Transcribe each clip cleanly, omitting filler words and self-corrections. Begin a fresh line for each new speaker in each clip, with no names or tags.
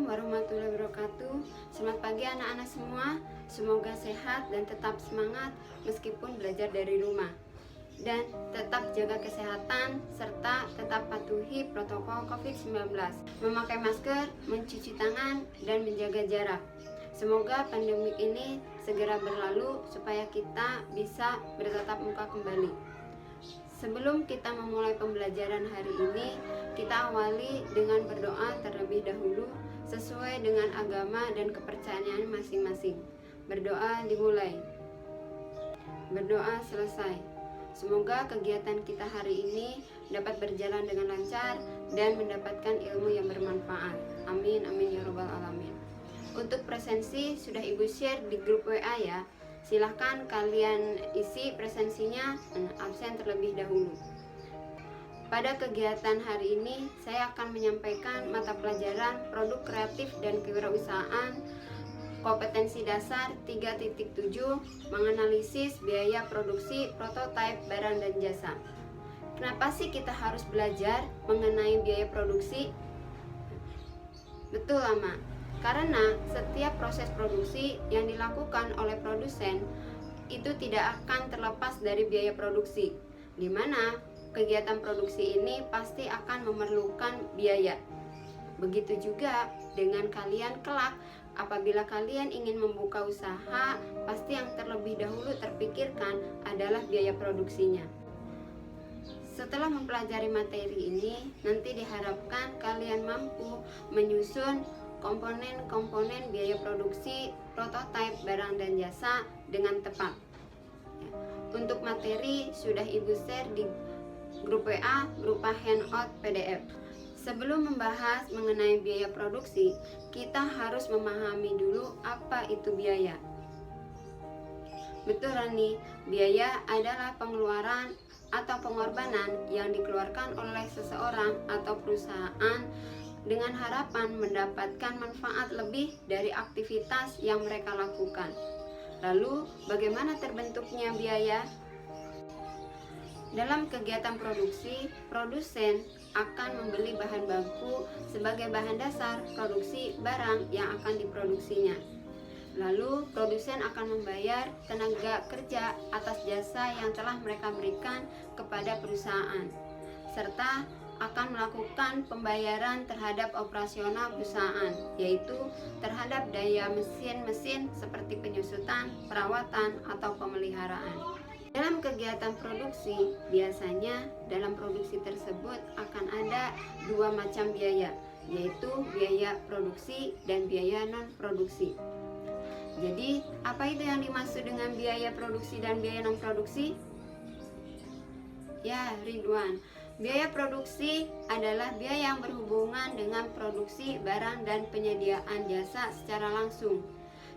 Assalamualaikum warahmatullahi wabarakatuh. Selamat pagi anak-anak semua. Semoga sehat dan tetap semangat meskipun belajar dari rumah. Dan tetap jaga kesehatan serta tetap patuhi protokol COVID-19. Memakai masker, mencuci tangan, dan menjaga jarak. Semoga pandemi ini segera berlalu supaya kita bisa bertatap muka kembali. Sebelum kita memulai pembelajaran hari ini, kita awali dengan berdoa terlebih dahulu sesuai dengan agama dan kepercayaan masing-masing. Berdoa dimulai. Berdoa selesai. Semoga kegiatan kita hari ini dapat berjalan dengan lancar dan mendapatkan ilmu yang bermanfaat. Amin, amin ya robbal alamin. Untuk presensi sudah Ibu share di grup WA ya. Silahkan kalian isi presensinya, absen terlebih dahulu. Pada kegiatan hari ini, saya akan menyampaikan mata pelajaran produk kreatif dan kewirausahaan kompetensi dasar 3.7 menganalisis biaya produksi prototipe barang dan jasa. Kenapa sih kita harus belajar mengenai biaya produksi? Betul lama. Karena setiap proses produksi yang dilakukan oleh produsen itu tidak akan terlepas dari biaya produksi, di mana kegiatan produksi ini pasti akan memerlukan biaya. Begitu juga dengan kalian kelak, apabila kalian ingin membuka usaha, pasti yang terlebih dahulu terpikirkan adalah biaya produksinya. Setelah mempelajari materi ini, nanti diharapkan kalian mampu menyusun komponen-komponen biaya produksi prototipe barang dan jasa dengan tepat. Untuk materi sudah Ibu share di grup WA berupa handout PDF. Sebelum membahas mengenai biaya produksi, kita harus memahami dulu apa itu biaya. Betul Rani, biaya adalah pengeluaran atau pengorbanan yang dikeluarkan oleh seseorang atau perusahaan dengan harapan mendapatkan manfaat lebih dari aktivitas yang mereka lakukan. Lalu, bagaimana terbentuknya biaya? Dalam kegiatan produksi, produsen akan membeli bahan baku sebagai bahan dasar produksi barang yang akan diproduksinya. Lalu, produsen akan membayar tenaga kerja atas jasa yang telah mereka berikan kepada perusahaan, serta akan melakukan pembayaran terhadap operasional perusahaan, yaitu terhadap daya mesin-mesin seperti penyusutan, perawatan, atau pemeliharaan. Dalam kegiatan produksi, biasanya dalam produksi tersebut akan ada dua macam biaya, yaitu biaya produksi dan biaya non-produksi. Jadi, apa itu yang dimaksud dengan biaya produksi dan biaya non-produksi? Ya, Ridwan. Biaya produksi adalah biaya yang berhubungan dengan produksi barang dan penyediaan jasa secara langsung.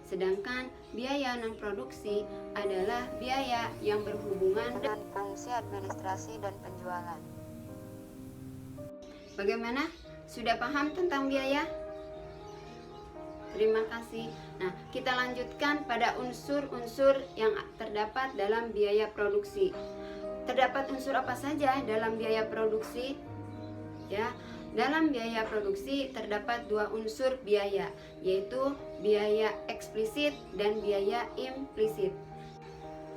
Sedangkan biaya non-produksi adalah biaya yang berhubungan dengan fungsi administrasi dan penjualan. Bagaimana? Sudah paham tentang biaya? Terima kasih. Nah, kita lanjutkan pada unsur-unsur yang terdapat dalam biaya produksi. Terdapat unsur apa saja dalam biaya produksi? Ya, dalam biaya produksi terdapat dua unsur biaya, yaitu biaya eksplisit dan biaya implisit.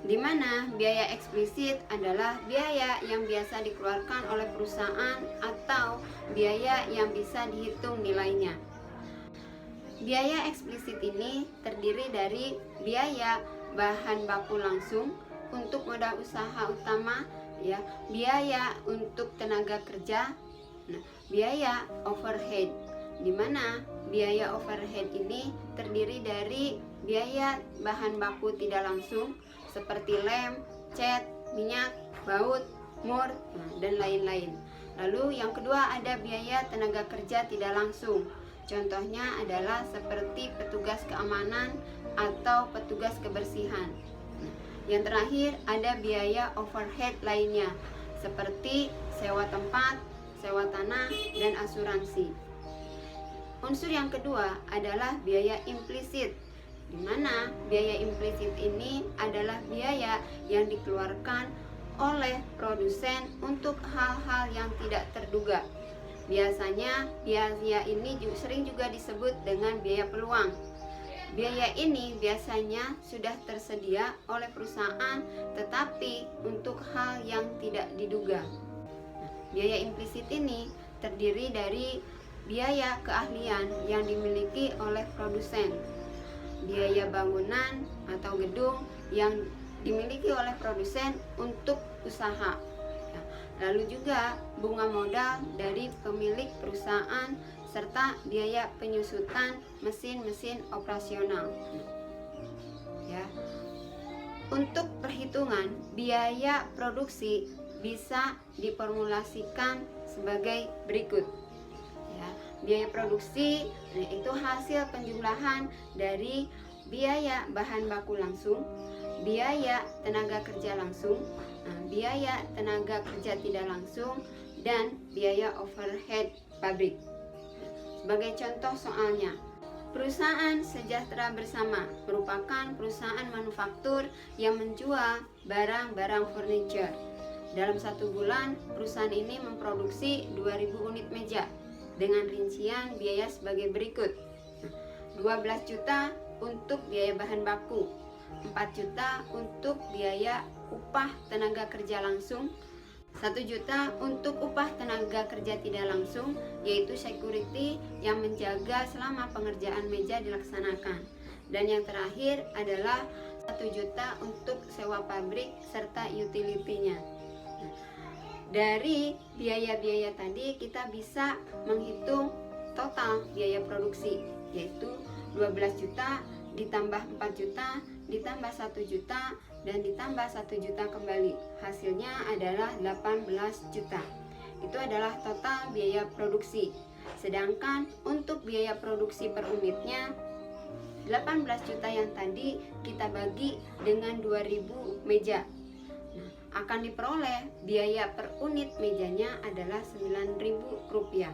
Di mana biaya eksplisit adalah biaya yang biasa dikeluarkan oleh perusahaan atau biaya yang bisa dihitung nilainya. Biaya eksplisit ini terdiri dari biaya bahan baku langsung untuk modal usaha utama, ya, biaya untuk tenaga kerja, biaya overhead, di mana biaya overhead ini terdiri dari biaya bahan baku tidak langsung seperti lem, cat, minyak, baut, mur, dan lain-lain. Lalu yang kedua ada biaya tenaga kerja tidak langsung. Contohnya adalah seperti petugas keamanan atau petugas kebersihan. Yang terakhir ada biaya overhead lainnya seperti sewa tempat, sewa tanah, dan asuransi. Unsur yang kedua adalah biaya implisit, di mana biaya implisit ini adalah biaya yang dikeluarkan oleh produsen untuk hal-hal yang tidak terduga. Biasanya biaya ini sering juga disebut dengan biaya peluang. Biaya ini biasanya sudah tersedia oleh perusahaan, tetapi untuk hal yang tidak diduga. Biaya implisit ini terdiri dari biaya keahlian yang dimiliki oleh produsen, biaya bangunan atau gedung yang dimiliki oleh produsen untuk usaha, lalu juga bunga modal dari pemilik perusahaan serta biaya penyusutan mesin-mesin operasional. Ya. Untuk perhitungan biaya produksi bisa diformulasikan sebagai berikut. Ya, biaya produksi itu hasil penjumlahan dari biaya bahan baku langsung, biaya tenaga kerja langsung, biaya tenaga kerja tidak langsung, dan biaya overhead pabrik. Sebagai contoh soalnya, perusahaan Sejahtera Bersama merupakan perusahaan manufaktur yang menjual barang-barang furniture. Dalam 1 bulan, perusahaan ini memproduksi 2000 unit meja dengan rincian biaya sebagai berikut. 12 juta untuk biaya bahan baku, 4 juta untuk biaya upah tenaga kerja langsung, 1 juta untuk upah tenaga kerja tidak langsung, yaitu security yang menjaga selama pengerjaan meja dilaksanakan. Dan yang terakhir adalah 1 juta untuk sewa pabrik serta utility-nya. Dari biaya-biaya tadi kita bisa menghitung total biaya produksi, yaitu 12 juta ditambah 4 juta ditambah 1 juta dan ditambah 1 juta kembali. Hasilnya adalah 18 juta. Itu adalah total biaya produksi. Sedangkan untuk biaya produksi per unitnya 18 juta yang tadi kita bagi dengan 2000 meja. Akan diperoleh biaya per unit mejanya adalah Rp9.000.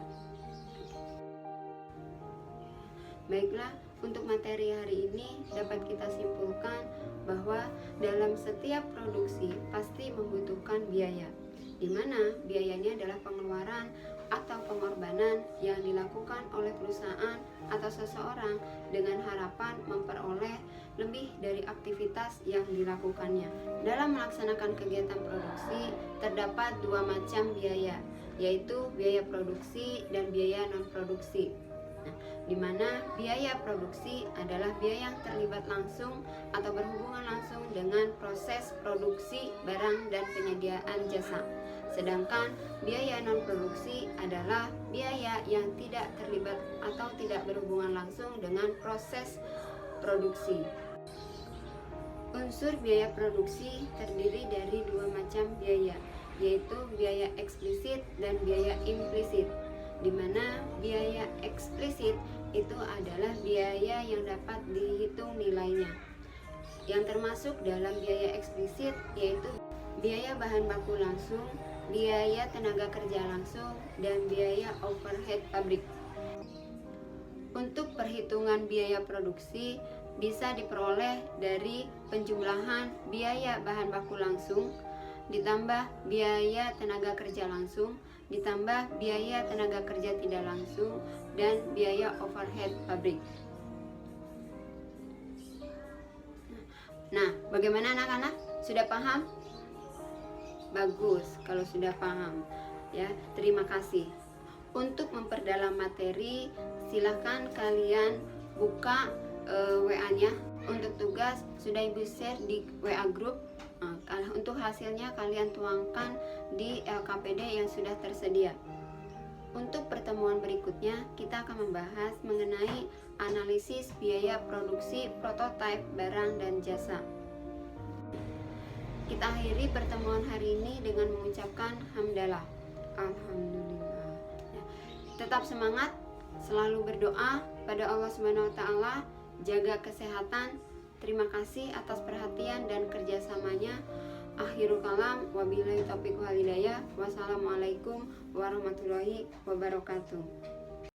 Baiklah, untuk materi hari ini dapat kita simpulkan bahwa dalam setiap produksi pasti membutuhkan biaya, di mana biayanya adalah pengeluaran atau pengorbanan yang dilakukan oleh perusahaan atau seseorang dengan harapan memperoleh lebih dari aktivitas yang dilakukannya. Dalam melaksanakan kegiatan produksi terdapat 2 macam biaya, yaitu biaya produksi dan biaya non-produksi. Di mana biaya produksi adalah biaya yang terlibat langsung atau berhubungan langsung dengan proses produksi barang dan penyediaan jasa. Sedangkan biaya non-produksi adalah biaya yang tidak terlibat atau tidak berhubungan langsung dengan proses produksi. Unsur biaya produksi terdiri dari 2 macam biaya, yaitu biaya eksplisit dan biaya implisit. Di mana biaya eksplisit itu adalah biaya yang dapat dihitung nilainya. Yang termasuk dalam biaya eksplisit yaitu biaya bahan baku langsung, biaya tenaga kerja langsung, dan biaya overhead pabrik. Untuk perhitungan biaya produksi bisa diperoleh dari penjumlahan biaya bahan baku langsung ditambah biaya tenaga kerja langsung ditambah biaya tenaga kerja tidak langsung dan biaya overhead pabrik. Nah, bagaimana anak-anak? Sudah paham? Bagus kalau sudah paham. Ya, terima kasih. Untuk memperdalam materi, silahkan kalian buka WA-nya. Untuk tugas sudah Ibu share di WA group. Untuk hasilnya kalian tuangkan di LKPD yang sudah tersedia. Untuk pertemuan berikutnya kita akan membahas mengenai analisis biaya produksi prototipe barang dan jasa. Kita akhiri pertemuan hari ini dengan mengucapkan hamdalah. Alhamdulillah. Tetap semangat, selalu berdoa pada Allah Subhanahu wa taala, jaga kesehatan. Terima kasih atas perhatian dan kerjasamanya. Akhirul kalam, wabillahi taufiq wal hidayah. Wassalamualaikum warahmatullahi wabarakatuh.